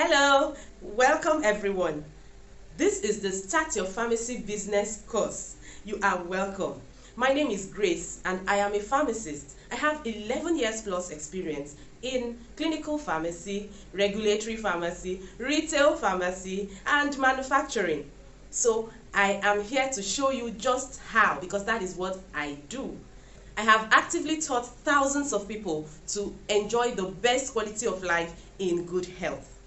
Hello, welcome everyone. This is the Start Your Pharmacy Business course. You are welcome. My name is Grace and I am a pharmacist. I have 11 years plus experience in clinical pharmacy, regulatory pharmacy, retail pharmacy, and manufacturing. So I am here to show you just how, because that is what I do. I have actively taught thousands of people to enjoy the best quality of life in good health.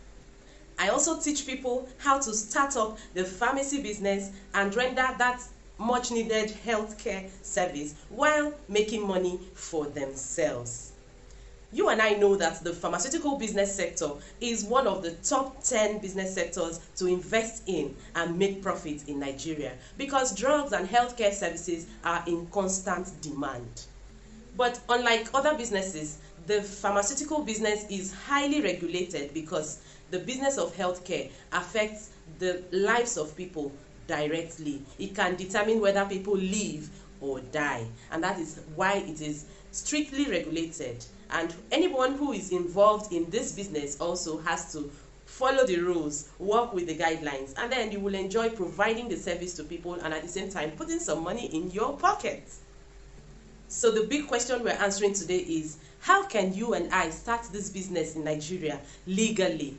I also teach people how to start up the pharmacy business and render that much needed healthcare service while making money for themselves. You and I know that the pharmaceutical business sector is one of the top 10 business sectors to invest in and make profit in Nigeria because drugs and healthcare services are in constant demand. But unlike other businesses, the pharmaceutical business is highly regulated because the business of healthcare affects the lives of people directly. It can determine whether people live or die, and that is why it is strictly regulated. And anyone who is involved in this business also has to follow the rules, work with the guidelines, and then you will enjoy providing the service to people and at the same time putting some money in your pocket. So the big question we're answering today is, how can you and I start this business in Nigeria legally?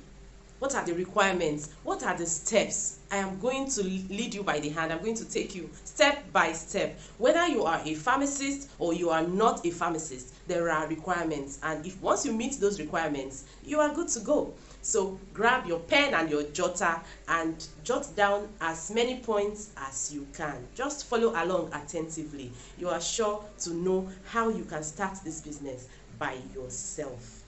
What are the requirements? What are the steps? I am going to lead you by the hand. I'm going to take you step by step. Whether you are a pharmacist or you are not a pharmacist, there are requirements. And if once you meet those requirements, you are good to go. So grab your pen and your jotter and jot down as many points as you can. Just follow along attentively. You are sure to know how you can start this business by yourself.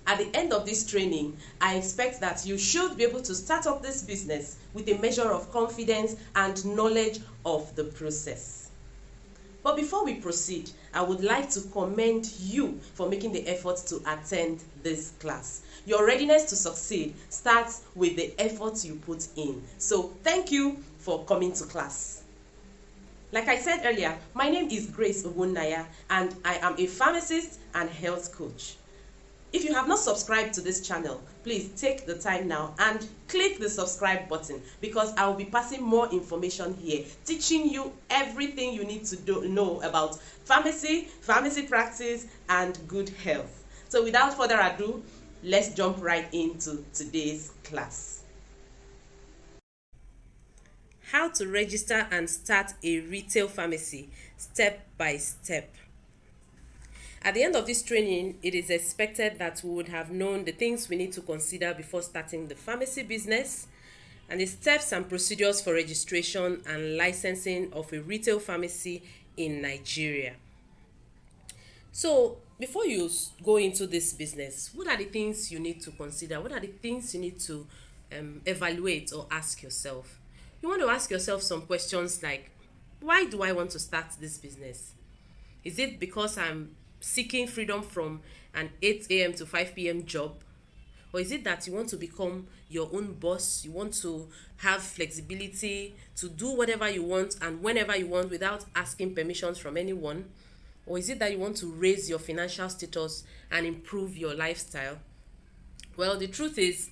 At the end of this training, I expect that you should be able to start up this business with a measure of confidence and knowledge of the process. But before we proceed, I would like to commend you for making the effort to attend this class. Your readiness to succeed starts with the effort you put in. So thank you for coming to class. Like I said earlier, my name is Grace Ogbonnaya and I am a pharmacist and health coach. If you have not subscribed to this channel, please take the time now and click the subscribe button because I will be passing more information here, teaching you everything you need to know about pharmacy, pharmacy practice, and good health. So without further ado, let's jump right into today's class. How to register and start a retail pharmacy, step by step. At the end of this training, it is expected that we would have known the things we need to consider before starting the pharmacy business and the steps and procedures for registration and licensing of a retail pharmacy in Nigeria. So, before you go into this business, what are the things you need to consider? What are the things you need to evaluate or ask yourself? You want to ask yourself some questions like, why do I want to start this business? Is it because I'm seeking freedom from an 8 a.m. to 5 p.m. job? Or is it that you want to become your own boss? You want to have flexibility to do whatever you want and whenever you want without asking permissions from anyone? Or is it that you want to raise your financial status and improve your lifestyle? Well, the truth is,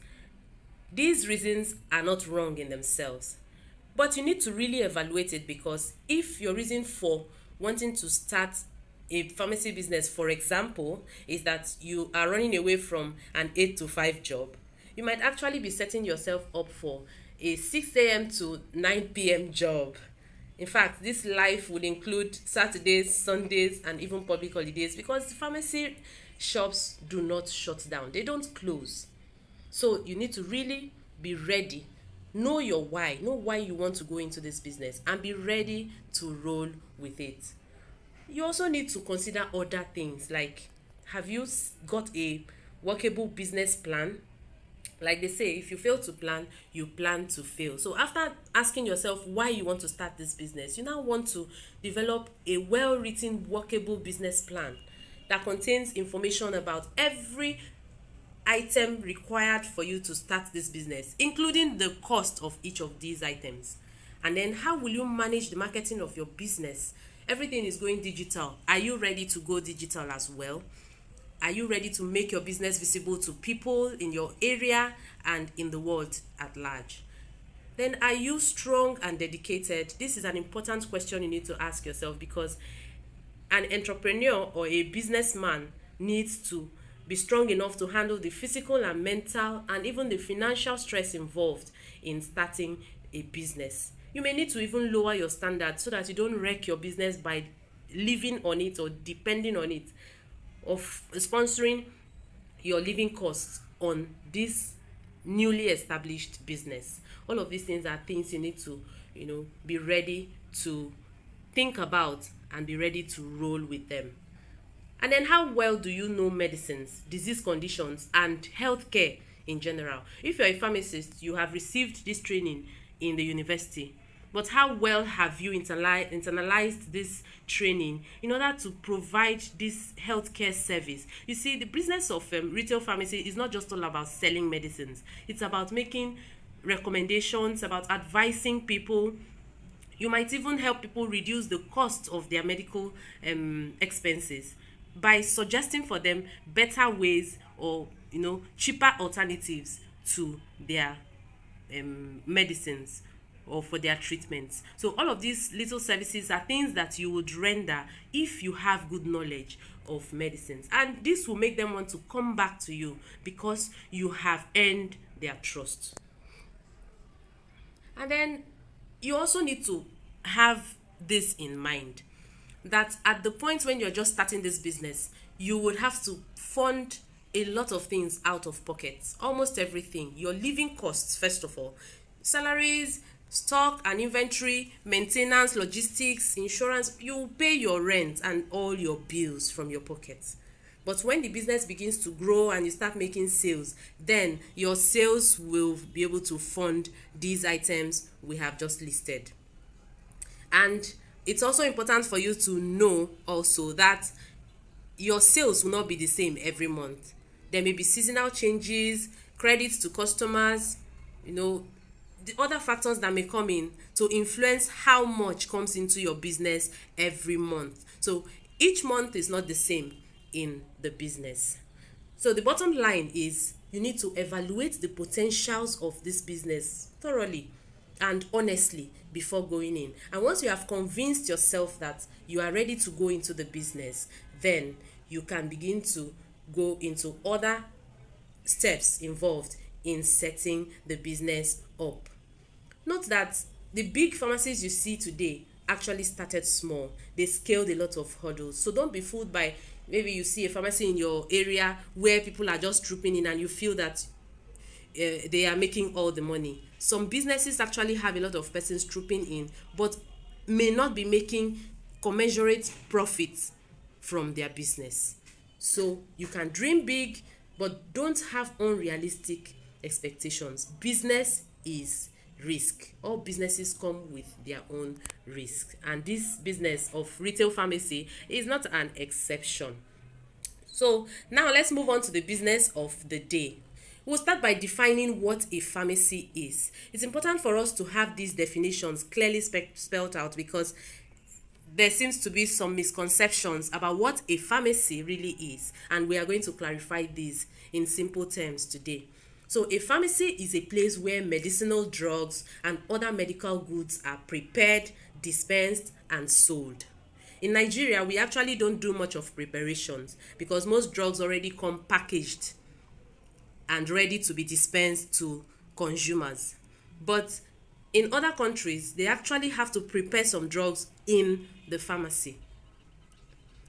these reasons are not wrong in themselves. But you need to really evaluate it, because if your reason for wanting to start a pharmacy business, for example, is that you are running away from an 8 to 5 job, you might actually be setting yourself up for a 6 a.m. to 9 p.m. job. In fact, this life would include Saturdays, Sundays, and even public holidays, because pharmacy shops do not shut down. They don't close. So you need to really be ready. Know your why. Know why you want to go into this business and be ready to roll with it. You also need to consider other things like, have you got a workable business plan? Like they say, if you fail to plan, you plan to fail. So after asking yourself why you want to start this business, you now want to develop a well-written, workable business plan that contains information about every item required for you to start this business, including the cost of each of these items. And then how will you manage the marketing of your business? Everything is going digital. Are you ready to go digital as well? Are you ready to make your business visible to people in your area and in the world at large? Then are you strong and dedicated? This is an important question you need to ask yourself, because an entrepreneur or a businessman needs to be strong enough to handle the physical and mental and even the financial stress involved in starting a business. You may need to even lower your standards so that you don't wreck your business by living on it or depending on it, of sponsoring your living costs on this newly established business. All of these things are things you need to, be ready to think about and be ready to roll with them. And then, how well do you know medicines, disease conditions, and healthcare in general? If you're a pharmacist, you have received this training in the university. But how well have you internalized this training in order to provide this healthcare service? You see, the business of retail pharmacy is not just all about selling medicines. It's about making recommendations, about advising people. You might even help people reduce the cost of their medical expenses by suggesting for them better ways or cheaper alternatives to their medicines or for their treatments. So all of these little services are things that you would render if you have good knowledge of medicines, and this will make them want to come back to you because you have earned their trust. And then you also need to have this in mind, that at the point when you're just starting this business, you would have to fund a lot of things out of pocket, almost everything. Your living costs, first of all, salaries, stock and inventory, maintenance, logistics, insurance. You pay your rent and all your bills from your pocket. But when the business begins to grow and you start making sales, then your sales will be able to fund these items we have just listed. And it's also important for you to know also that your sales will not be the same every month. There may be seasonal changes, credits to customers, the other factors that may come in to influence how much comes into your business every month. So each month is not the same in the business. So the bottom line is you need to evaluate the potentials of this business thoroughly and honestly before going in. And once you have convinced yourself that you are ready to go into the business, then you can begin to go into other steps involved in setting the business up. Note that the big pharmacies you see today actually started small. They scaled a lot of hurdles. So don't be fooled by maybe you see a pharmacy in your area where people are just trooping in and you feel that they are making all the money. Some businesses actually have a lot of persons trooping in but may not be making commensurate profits from their business. So you can dream big but don't have unrealistic expectations. Business is risk. All businesses come with their own risk, and this business of retail pharmacy is not an exception. So now let's move on to the business of the day. We'll start by defining what a pharmacy is. It's important for us to have these definitions clearly spelled out because there seems to be some misconceptions about what a pharmacy really is, and we are going to clarify these in simple terms today. So a pharmacy is a place where medicinal drugs and other medical goods are prepared, dispensed, and sold. In Nigeria, we actually don't do much of preparations because most drugs already come packaged and ready to be dispensed to consumers. But in other countries, they actually have to prepare some drugs in the pharmacy.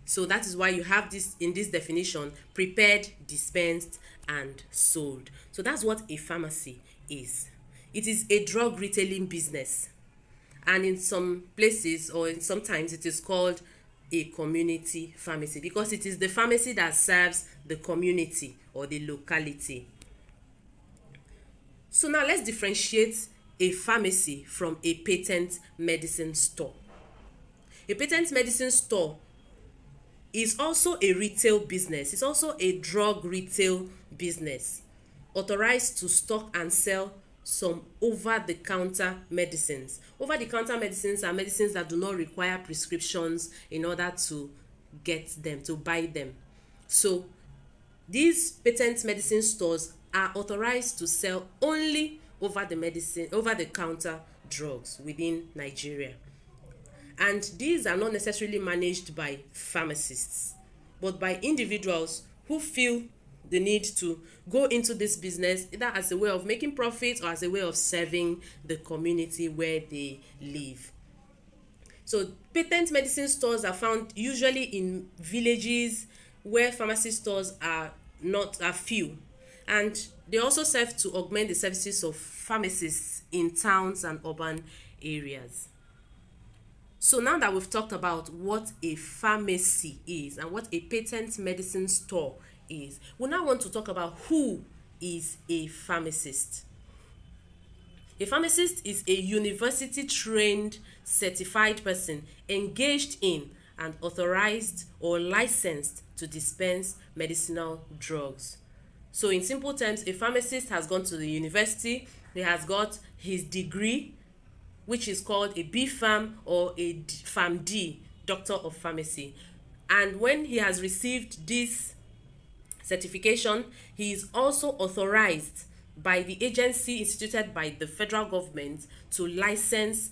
So that is why you have this in this definition: prepared, dispensed, and sold. So that's what a pharmacy is. It is a drug retailing business. And in some places or in sometimes it is called a community pharmacy because it is the pharmacy that serves the community or the locality. So now let's differentiate a pharmacy from a patent medicine store. A patent medicine store is also a retail business. It's also a drug retail business authorized to stock and sell some over-the-counter medicines. Over-the-counter medicines are medicines that do not require prescriptions in order to get them, to buy them. So These patent medicine stores are authorized to sell only over the counter drugs within Nigeria. And these are not necessarily managed by pharmacists, but by individuals who feel the need to go into this business either as a way of making profit or as a way of serving the community where they live. So patent medicine stores are found usually in villages where pharmacy stores are few, and they also serve to augment the services of pharmacists in towns and urban areas. So now that we've talked about what a pharmacy is and what a patent medicine store is, we now want to talk about who is a pharmacist. A pharmacist is a university-trained, certified person engaged in and authorized or licensed to dispense medicinal drugs. So in simple terms, a pharmacist has gone to the university, he has got his degree, which is called a BPharm or a PharmD, Doctor of Pharmacy. And when he has received this certification, he is also authorized by the agency instituted by the federal government to license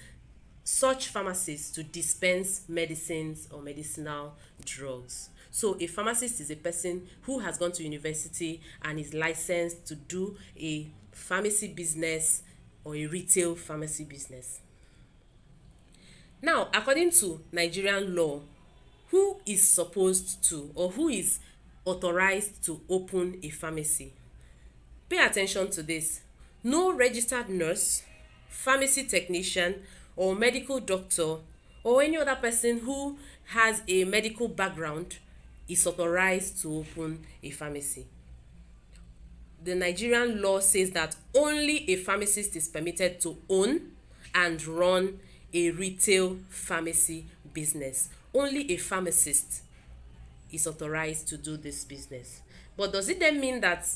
such pharmacists to dispense medicines or medicinal drugs. So a pharmacist is a person who has gone to university and is licensed to do a pharmacy business or a retail pharmacy business. Now, according to Nigerian law, who is supposed to or who is authorized to open a pharmacy? Pay attention to this. No registered nurse, pharmacy technician, or medical doctor, or any other person who has a medical background is authorized to open a pharmacy. The Nigerian law says that only a pharmacist is permitted to own and run a retail pharmacy business. Only a pharmacist is authorized to do this business. But does it then mean that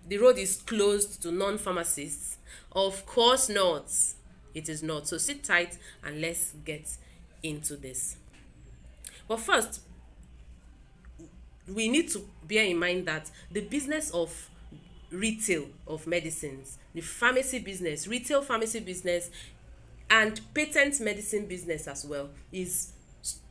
the road is closed to non-pharmacists? Of course not. It is not. So sit tight and let's get into this. But first, we need to bear in mind that the business of retail of medicines, the pharmacy business, retail pharmacy business, and patent medicine business as well is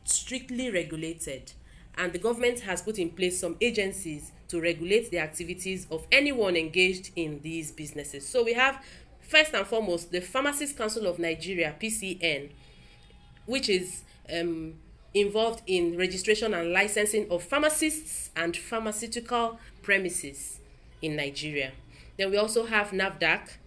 strictly regulated. And the government has put in place some agencies to regulate the activities of anyone engaged in these businesses. So we have, first and foremost, the Pharmacists Council of Nigeria, PCN, which is involved in registration and licensing of pharmacists and pharmaceutical premises in Nigeria. Then we also have NAFDAC,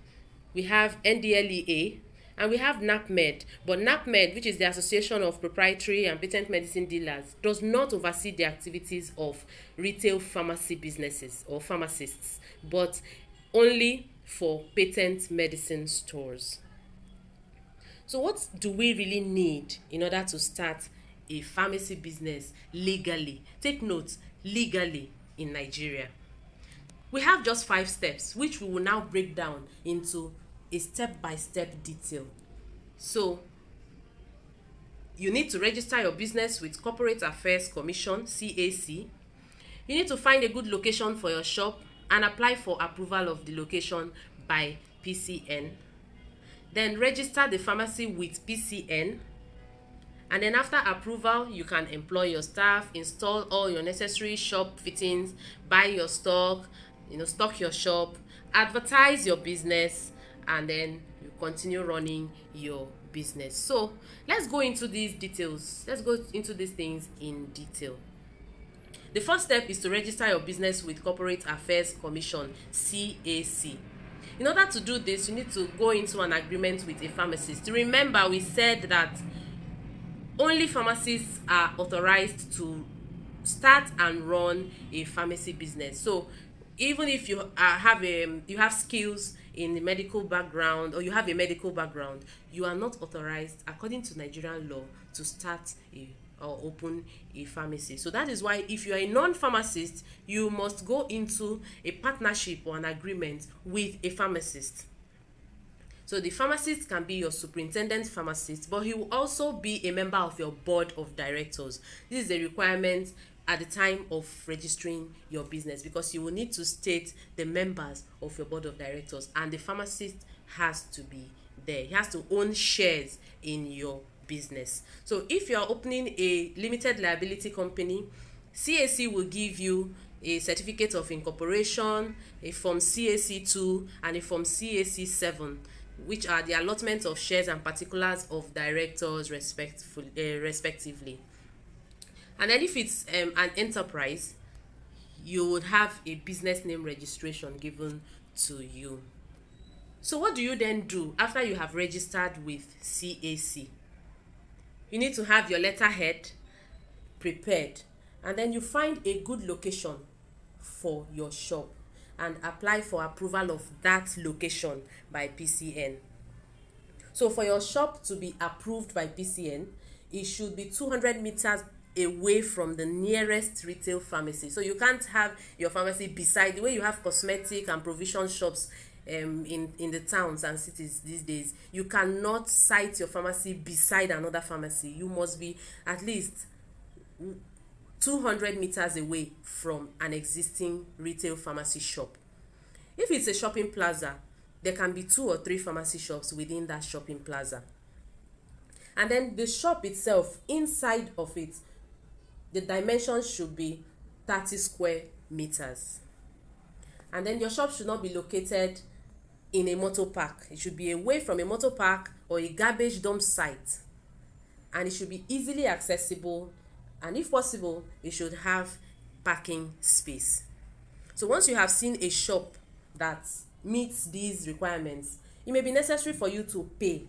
we have NDLEA, and we have NAPMED. But NAPMED, which is the Association of Proprietary and Patent Medicine Dealers, does not oversee the activities of retail pharmacy businesses or pharmacists, but only for patent medicine stores. So what do we really need in order to start a pharmacy business legally? Take note, legally in Nigeria. We have just 5 steps, which we will now break down into a step-by-step detail. So you need to register your business with Corporate Affairs Commission, CAC. You need to find a good location for your shop and apply for approval of the location by PCN. Then register the pharmacy with PCN. And then after approval, you can employ your staff, install all your necessary shop fittings, buy your stock, stock your shop, advertise your business, and then you continue running your business. So let's go into these details. Let's go into these things in detail. The first step is to register your business with Corporate Affairs Commission, CAC. In order to do this, you need to go into an agreement with a pharmacist. Remember, we said that only pharmacists are authorized to start and run a pharmacy business. So even if you have skills in the medical background, or you have a medical background, you are not authorized, according to Nigerian law, to start or open a pharmacy. So that is why if you are a non-pharmacist, you must go into a partnership or an agreement with a pharmacist. So the pharmacist can be your superintendent pharmacist, but he will also be a member of your board of directors. This is a requirement at the time of registering your business, because you will need to state the members of your board of directors, and the pharmacist has to be there. He has to own shares in your business. So if you are opening a limited liability company, CAC will give you a certificate of incorporation, a form CAC2 and a form CAC7, which are the allotment of shares and particulars of directors respectively. And then if it's an enterprise, you would have a business name registration given to you. So what do you then do after you have registered with CAC? You need to have your letterhead prepared, and then you find a good location for your shop and apply for approval of that location by PCN. So for your shop to be approved by PCN, it should be 200 meters away from the nearest retail pharmacy. So you can't have your pharmacy beside, the way you have cosmetic and provision shops in the towns and cities these days. You cannot site your pharmacy beside another pharmacy. You must be at least 200 meters away from an existing retail pharmacy shop. If it's a shopping plaza, there can be 2 or 3 pharmacy shops within that shopping plaza. And then the shop itself, inside of it, the dimensions should be 30 square meters. And then your shop should not be located in a motor park. It should be away from a motor park or a garbage dump site. And it should be easily accessible, and if possible, it should have parking space. So once you have seen a shop that meets these requirements, it may be necessary for you to pay.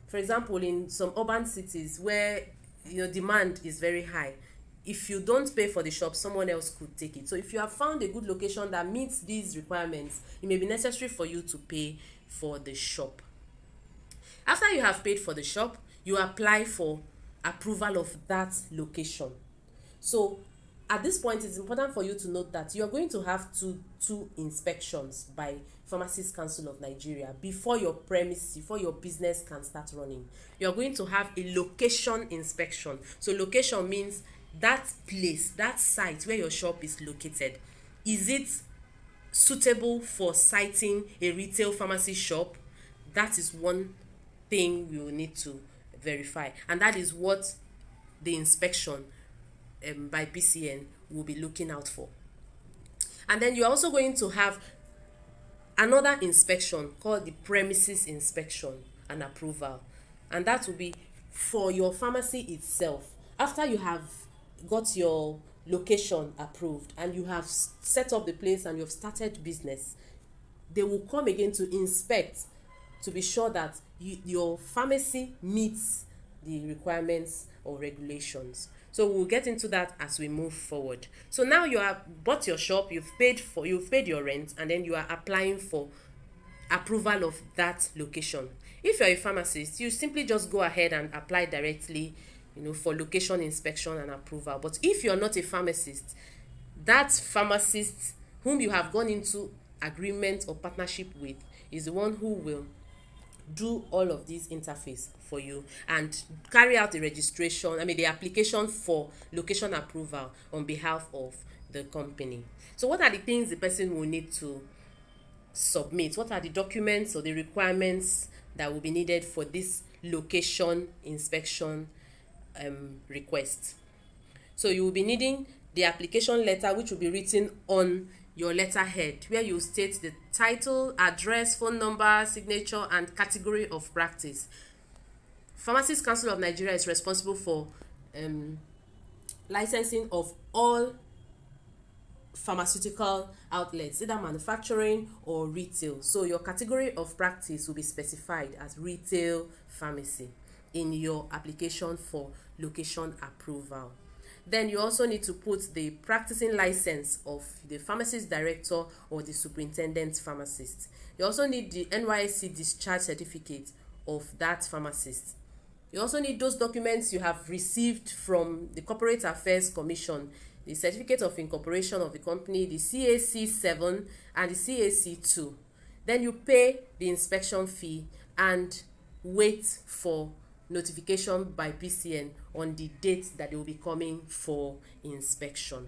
For example, in some urban cities where demand is very high, if you don't pay for the shop, someone else could take it. So if you have found a good location that meets these requirements, it may be necessary for you to pay for the shop. After you have paid for the shop, you apply for approval of that location. So at this point, it's important for you to note that you are going to have two inspections by Pharmacists Council of Nigeria before your premise, before your business can start running. You are going to have a location inspection. So location means that place, that site where your shop is located. Is it suitable for siting a retail pharmacy shop? That is one thing we will need to verify, and that is what the inspection by PCN will be looking out for. And then you're also going to have another inspection called the premises inspection and approval, and that will be for your pharmacy itself. After you have got your location approved and you have set up the place and you have started business, they will come again to inspect to be sure that your pharmacy meets the requirements or regulations. So we'll get into that as we move forward. So now you have bought your shop, you've paid your rent, and then you are applying for approval of that location. If you're a pharmacist, you simply just go ahead and apply directly, for location inspection and approval. But if you're not a pharmacist, that pharmacist whom you have gone into agreement or partnership with is the one who will do all of these interface for you and carry out the the application for location approval on behalf of the company. So what are the things the person will need to submit? What are the documents or the requirements that will be needed for this location inspection request? So you will be needing the application letter, which will be written on your letterhead, where you state the title, address, phone number, signature, and category of practice. Pharmacists Council of Nigeria is responsible for licensing of all pharmaceutical outlets, either manufacturing or retail. So your category of practice will be specified as retail pharmacy in your application for location approval. Then you also need to put the practicing license of the pharmacist director or the superintendent pharmacist. You also need the NYSC discharge certificate of that pharmacist. You also need those documents you have received from the Corporate Affairs Commission, the certificate of incorporation of the company, the CAC7 and the CAC2. Then you pay the inspection fee and wait for notification by PCN on the date that they will be coming for inspection.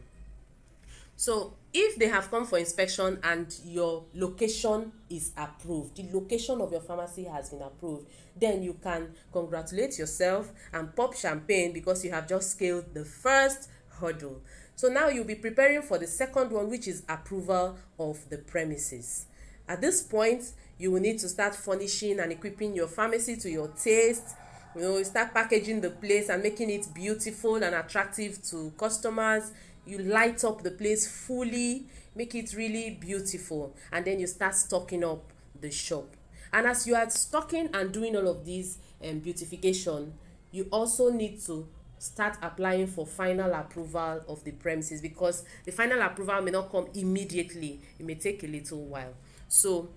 So if they have come for inspection and your location is approved, the location of your pharmacy has been approved, then you can congratulate yourself and pop champagne because you have just scaled the first hurdle. So now you'll be preparing for the second one, which is approval of the premises. At this point, you will need to start furnishing and equipping your pharmacy to your taste. You start packaging the place and making it beautiful and attractive to customers. You light up the place fully, make it really beautiful, and then you start stocking up the shop. And as you are stocking and doing all of these beautification, you also need to start applying for final approval of the premises, because the final approval may not come immediately. It may take a little while. So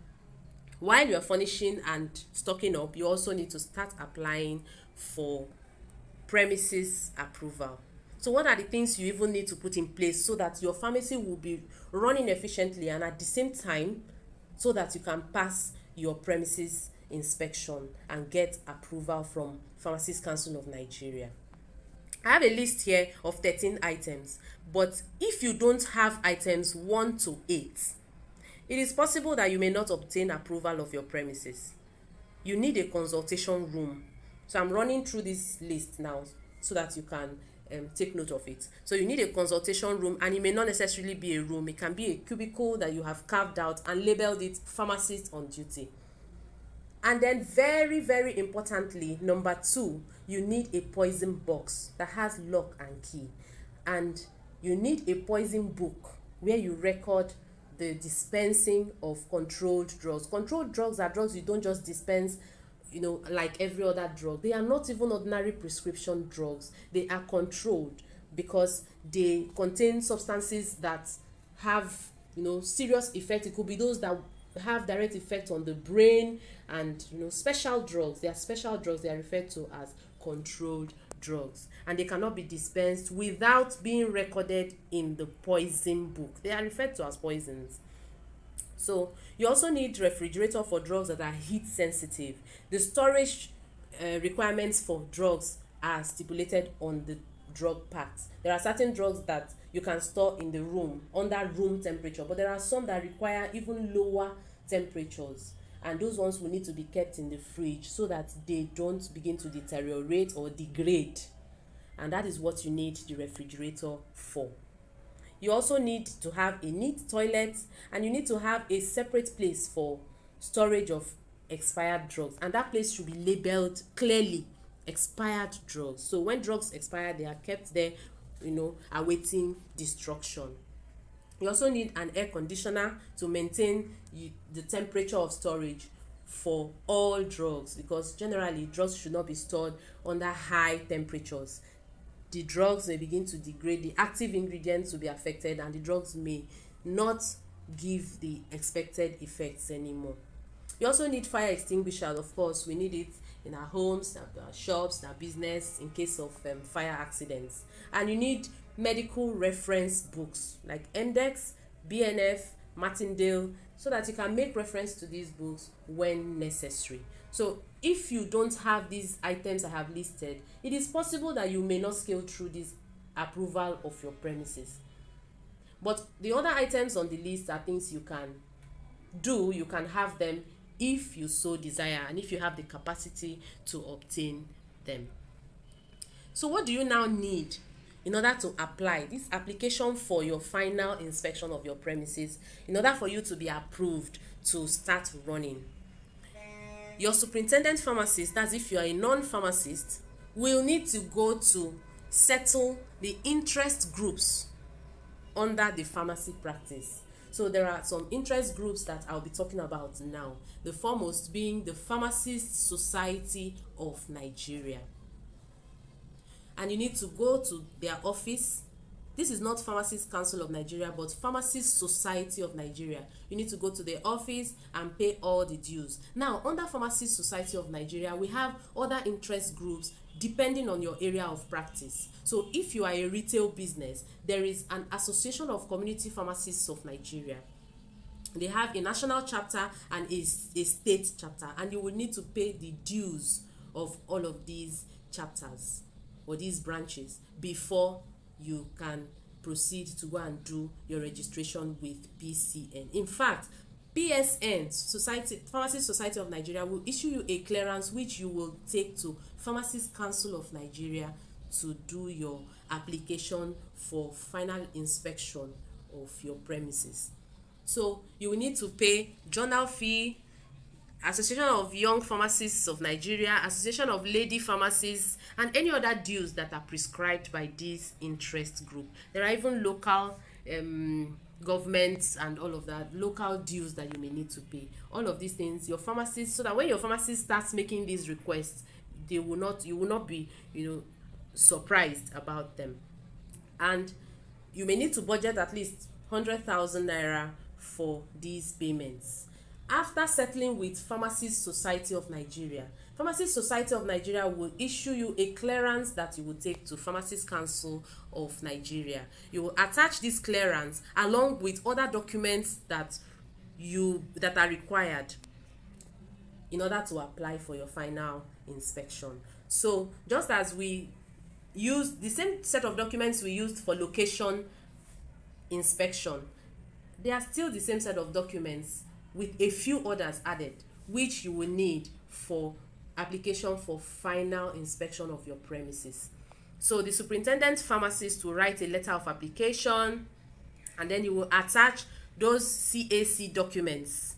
while you're furnishing and stocking up, you also need to start applying for premises approval. So what are the things you even need to put in place so that your pharmacy will be running efficiently and at the same time so that you can pass your premises inspection and get approval from Pharmacists Council of Nigeria? I have a list here of 13 items, but if you don't have items 1 to 8, it is possible that you may not obtain approval of your premises. You need a consultation room. So I'm running through this list now so that you can take note of it. So you need a consultation room, and it may not necessarily be a room. It can be a cubicle that you have carved out and labeled it pharmacist on duty. And then very, very importantly, number 2, you need a poison box that has lock and key. And you need a poison book where you record the dispensing of controlled drugs. Controlled drugs are drugs you don't just dispense, like every other drug. They are not even ordinary prescription drugs. They are controlled because they contain substances that have, serious effect. It could be those that have direct effect on the brain, and special drugs. They are special drugs. They are referred to as controlled drugs, and they cannot be dispensed without being recorded in the poison book. They are referred to as poisons. So you also need refrigerator for drugs that are heat sensitive. The storage requirements for drugs are stipulated on the drug packs. There are certain drugs that you can store in the room under room temperature, but there are some that require even lower temperatures, and those ones will need to be kept in the fridge so that they don't begin to deteriorate or degrade. And that is what you need the refrigerator for. You also need to have a neat toilet, and you need to have a separate place for storage of expired drugs, and that place should be labeled clearly expired drugs. So when drugs expire, they are kept there, awaiting destruction. You also need an air conditioner to maintain the temperature of storage for all drugs, because generally drugs should not be stored under high temperatures. The drugs may begin to degrade, the active ingredients will be affected, and the drugs may not give the expected effects anymore. You also need fire extinguishers. Of course, we need it in our homes, our shops, our business, in case of fire accidents. And you need medical reference books like MDEX, BNF, Martindale, so that you can make reference to these books when necessary. So if you don't have these items I have listed, it is possible that you may not scale through this approval of your premises. But the other items on the list are things you can do. You can have them if you so desire, and if you have the capacity to obtain them. So what do you now need in order to apply this application for your final inspection of your premises, in order for you to be approved to start running? Your superintendent pharmacist, that's if you are a non-pharmacist, will need to go to settle the interest groups under the pharmacy practice. So there are some interest groups that I'll be talking about now. The foremost being the Pharmacists Society of Nigeria. And you need to go to their office. This is not Pharmacists Council of Nigeria, but Pharmacists Society of Nigeria. You need to go to their office and pay all the dues. Now, under Pharmacists Society of Nigeria, we have other interest groups depending on your area of practice. So if you are a retail business, there is an Association of Community Pharmacists of Nigeria. They have a national chapter and a state chapter, and you will need to pay the dues of all of these chapters or these branches before you can proceed to go and do your registration with PCN. In fact, PSN, Pharmacist Society of Nigeria, will issue you a clearance which you will take to Pharmacist Council of Nigeria to do your application for final inspection of your premises. So you will need to pay journal fee, Association of Young Pharmacists of Nigeria, Association of Lady Pharmacists, and any other dues that are prescribed by this interest group. There are even local governments and all of that, local dues that you may need to pay. All of these things, your pharmacist, so that when your pharmacist starts making these requests, you will not be, surprised about them. And you may need to budget at least 100,000 naira for these payments. After settling with Pharmacist Society of Nigeria, Pharmacist Society of Nigeria will issue you a clearance that you will take to Pharmacist Council of Nigeria. You will attach this clearance along with other documents that are required in order to apply for your final inspection. So just as we use the same set of documents we used for location inspection, they are still the same set of documents with a few others added, which you will need for application for final inspection of your premises. So the superintendent pharmacist will write a letter of application, and then you will attach those CAC documents,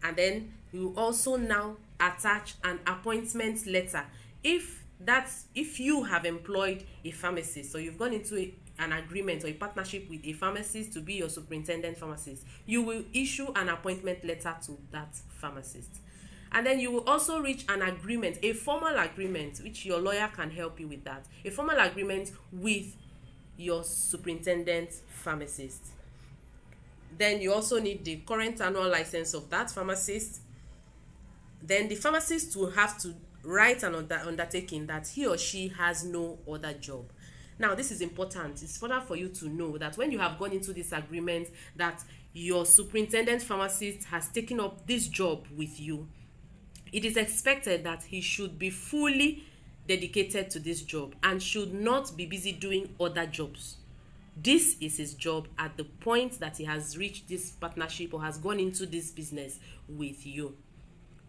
and then you will also now attach an appointment letter. If you have employed a pharmacist, so you've gone into an agreement or a partnership with a pharmacist to be your superintendent pharmacist, you will issue an appointment letter to that pharmacist. And then you will also reach an agreement, a formal agreement, which your lawyer can help you with that, a formal agreement with your superintendent pharmacist. Then you also need the current annual license of that pharmacist. Then the pharmacist will have to write an undertaking that he or she has no other job. Now, this is important. It's important for you to know that when you have gone into this agreement that your superintendent pharmacist has taken up this job with you, it is expected that he should be fully dedicated to this job and should not be busy doing other jobs. This is his job at the point that he has reached this partnership or has gone into this business with you.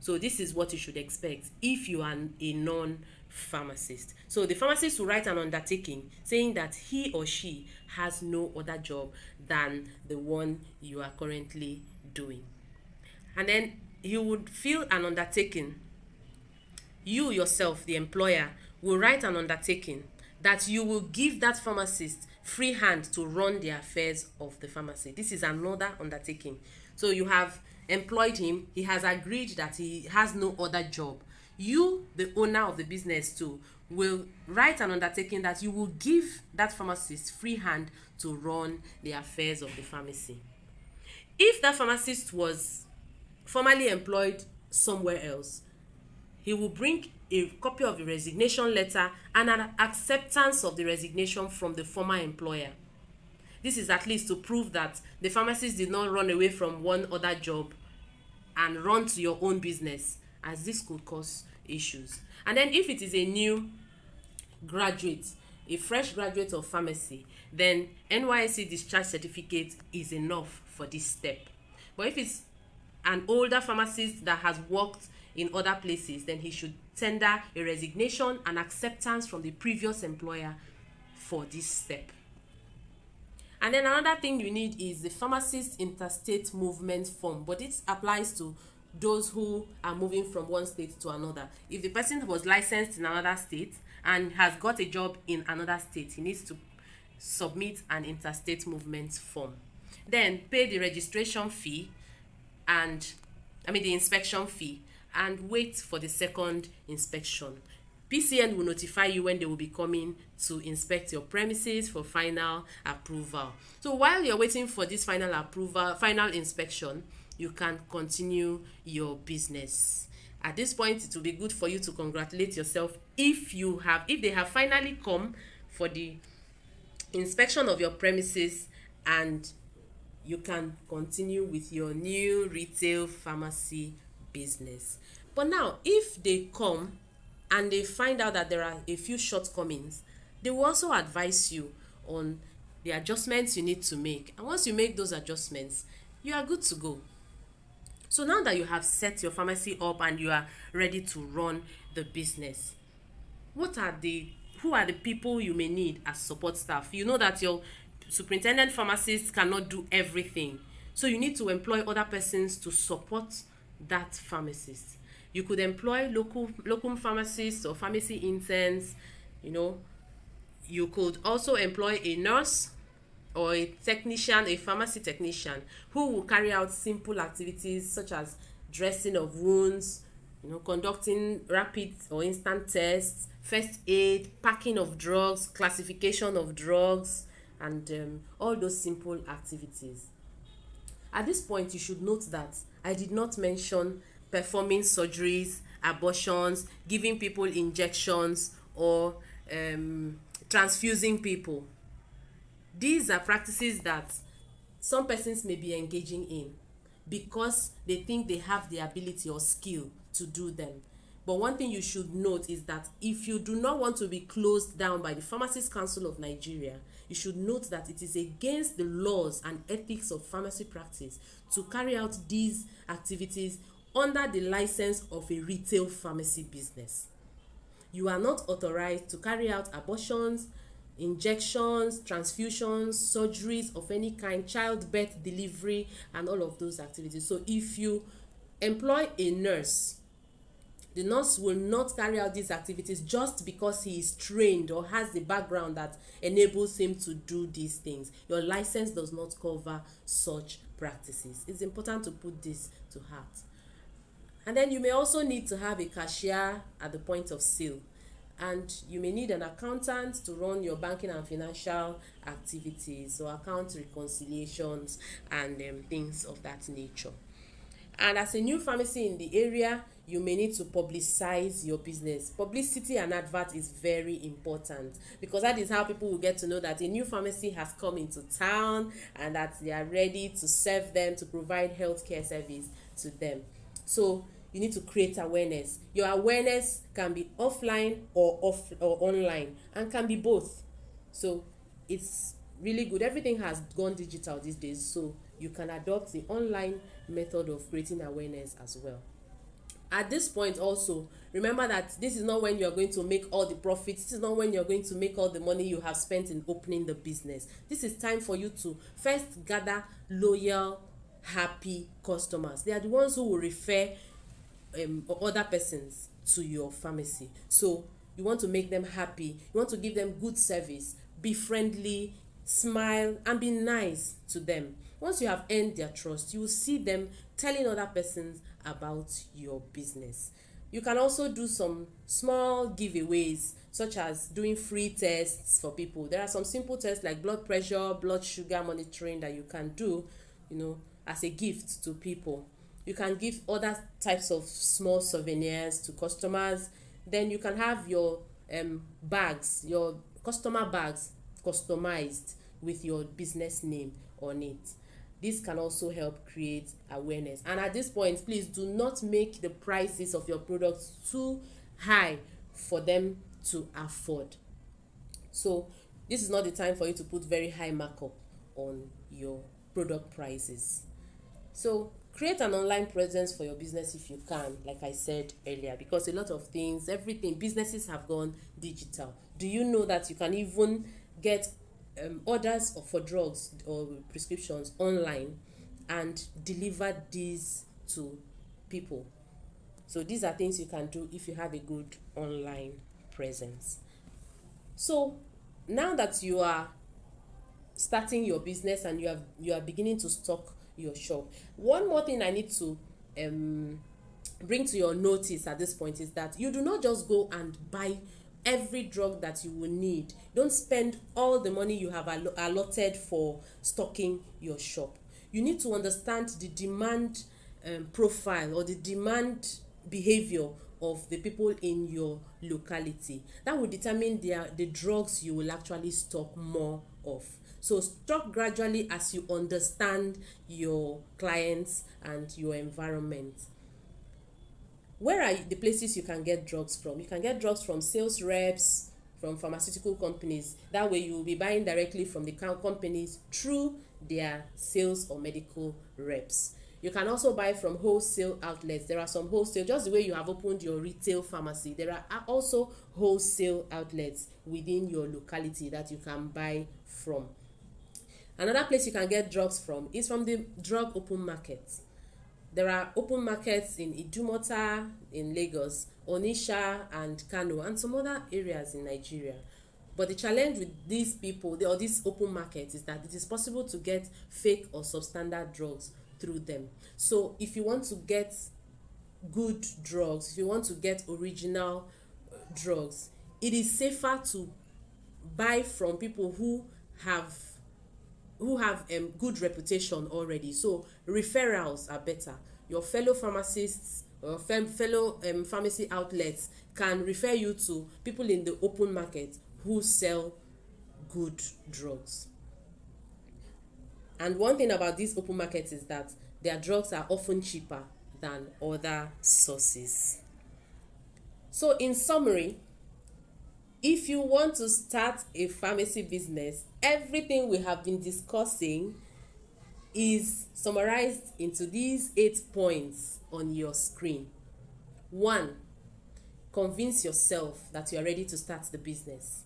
So this is what you should expect if you are a non-pharmacist. So the pharmacist will write an undertaking saying that he or she has no other job than the one you are currently doing. And then you would fill an undertaking. You yourself, the employer, will write an undertaking that you will give that pharmacist free hand to run the affairs of the pharmacy. This is another undertaking. So you have employed him, he has agreed that he has no other job. You, the owner of the business too, will write an undertaking that you will give that pharmacist free hand to run the affairs of the pharmacy. If that pharmacist was formerly employed somewhere else, he will bring a copy of the resignation letter and an acceptance of the resignation from the former employer. This is at least to prove that the pharmacist did not run away from one other job and run to your own business, as this could cause issues. And then if it is a new graduate, a fresh graduate of pharmacy, then NYSC discharge certificate is enough for this step. But if it's an older pharmacist that has worked in other places, then he should tender a resignation and acceptance from the previous employer for this step. And then another thing you need is the pharmacist interstate movement form, but it applies to those who are moving from one state to another. If the person was licensed in another state and has got a job in another state, he needs to submit an interstate movement form. Then pay the registration fee the inspection fee, and wait for the second inspection. PCN will notify you when they will be coming to inspect your premises for final approval. So while you're waiting for this final inspection, you can continue your business. At this point, it will be good for you to congratulate yourself if they have finally come for the inspection of your premises, and you can continue with your new retail pharmacy business. But now, if they come and they find out that there are a few shortcomings, they will also advise you on the adjustments you need to make. And once you make those adjustments, you are good to go. So now that you have set your pharmacy up and you are ready to run the business, who are the people you may need as support staff? You know that your superintendent pharmacist cannot do everything, so you need to employ other persons to support that pharmacist. You could employ local pharmacists or pharmacy interns. You could also employ a nurse or a technician, a pharmacy technician, who will carry out simple activities such as dressing of wounds, conducting rapid or instant tests, first aid, packing of drugs, classification of drugs, and all those simple activities. At this point, you should note that I did not mention performing surgeries, abortions, giving people injections, or transfusing people. These are practices that some persons may be engaging in because they think they have the ability or skill to do them. But one thing you should note is that if you do not want to be closed down by the Pharmacists Council of Nigeria, you should note that it is against the laws and ethics of pharmacy practice to carry out these activities under the license of a retail pharmacy business. You are not authorized to carry out abortions, injections, transfusions, surgeries of any kind, childbirth, delivery, and all of those activities. So if you employ a nurse, the nurse will not carry out these activities just because he is trained or has the background that enables him to do these things. Your license does not cover such practices. It's important to put this to heart. And then you may also need to have a cashier at the point of sale. And you may need an accountant to run your banking and financial activities, or account reconciliations and things of that nature. And as a new pharmacy in the area, you may need to publicize your business. Publicity and advert is very important because that is how people will get to know that a new pharmacy has come into town and that they are ready to serve them, to provide healthcare service to them. So you need to create awareness. Your awareness can be offline or online, and can be both. So it's really good. Everything has gone digital these days, so you can adopt the online method of creating awareness as well. At this point also, remember that this is not when you're going to make all the profits. This is not when you're going to make all the money you have spent in opening the business. This is time for you to first gather loyal, happy customers. They are the ones who will refer other persons to your pharmacy. So you want to make them happy. You want to give them good service. Be friendly, smile, and be nice to them. Once you have earned their trust, you will see them telling other persons about your business. You can also do some small giveaways, such as doing free tests for people. There are some simple tests like blood pressure, blood sugar monitoring that you can do, as a gift to people. You can give other types of small souvenirs to customers. Then you can have your bags, your customer bags, customized with your business name on it. This can also help create awareness. And at this point, please do not make the prices of your products too high for them to afford. So this is not the time for you to put very high markup on your product prices. So create an online presence for your business if you can, like I said earlier, because a lot of things, businesses have gone digital. Do you know that you can even get orders for drugs or prescriptions online and deliver these to people? So these are things you can do if you have a good online presence. So now that you are starting your business and you are beginning to stock your shop, one more thing I need to bring to your notice at this point is that you do not just go and buy every drug that you will need. Don't spend all the money you have allotted for stocking your shop. You need to understand the demand profile or the demand behavior of the people in your locality. That will determine the drugs you will actually stock more of. So stock gradually as you understand your clients and your environment. Where are the places you can get drugs from? You can get drugs from sales reps, from pharmaceutical companies. That way you will be buying directly from the companies through their sales or medical reps. You can also buy from wholesale outlets. There are some wholesale, just the way you have opened your retail pharmacy, there are also wholesale outlets within your locality that you can buy from. Another place you can get drugs from is from the drug open market. There are open markets in Idumota, in Lagos, Onitsha and Kano, and some other areas in Nigeria. But the challenge with these people, or this open market, is that it is possible to get fake or substandard drugs through them. So if you want to get good drugs, if you want to get original drugs, it is safer to buy from people who have good reputation already. So referrals are better. Your fellow pharmacists or fellow pharmacy outlets can refer you to people in the open market who sell good drugs. And one thing about these open markets is that their drugs are often cheaper than other sources. So in summary, if you want to start a pharmacy business, everything we have been discussing is summarized into these 8 points on your screen. 1. Convince yourself that you are ready to start the business.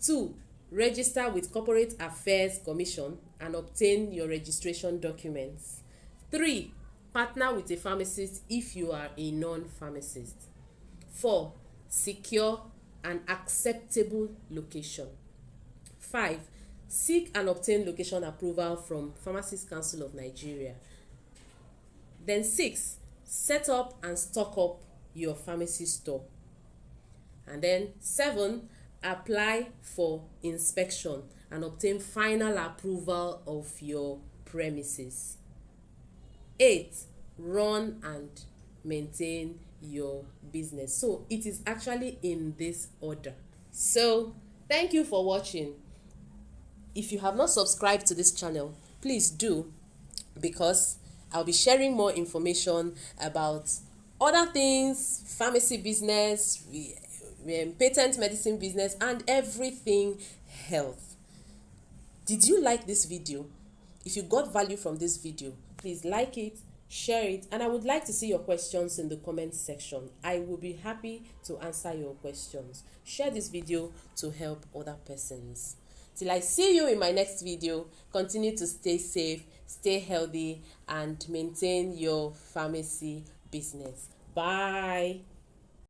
2. Register with Corporate Affairs Commission and obtain your registration documents. 3. Partner with a pharmacist if you are a non-pharmacist. 4. Secure an acceptable location. 5. Seek and obtain location approval from Pharmacist Council of Nigeria. Then 6. Set up and stock up your pharmacy store. And then 7. Apply for inspection and obtain final approval of your premises. 8. Run and maintain your business. So it is actually in this order. So thank you for watching. If you have not subscribed to this channel, please do, because I'll be sharing more information about other things, pharmacy business, patent medicine business, and everything health. Did you like this video? If you got value from this video, please like it, share it, and I would like to see your questions in the comment section. I will be happy to answer your questions. Share this video to help other persons. Till I see you in my next video, continue to stay safe, stay healthy, and maintain your pharmacy business. Bye.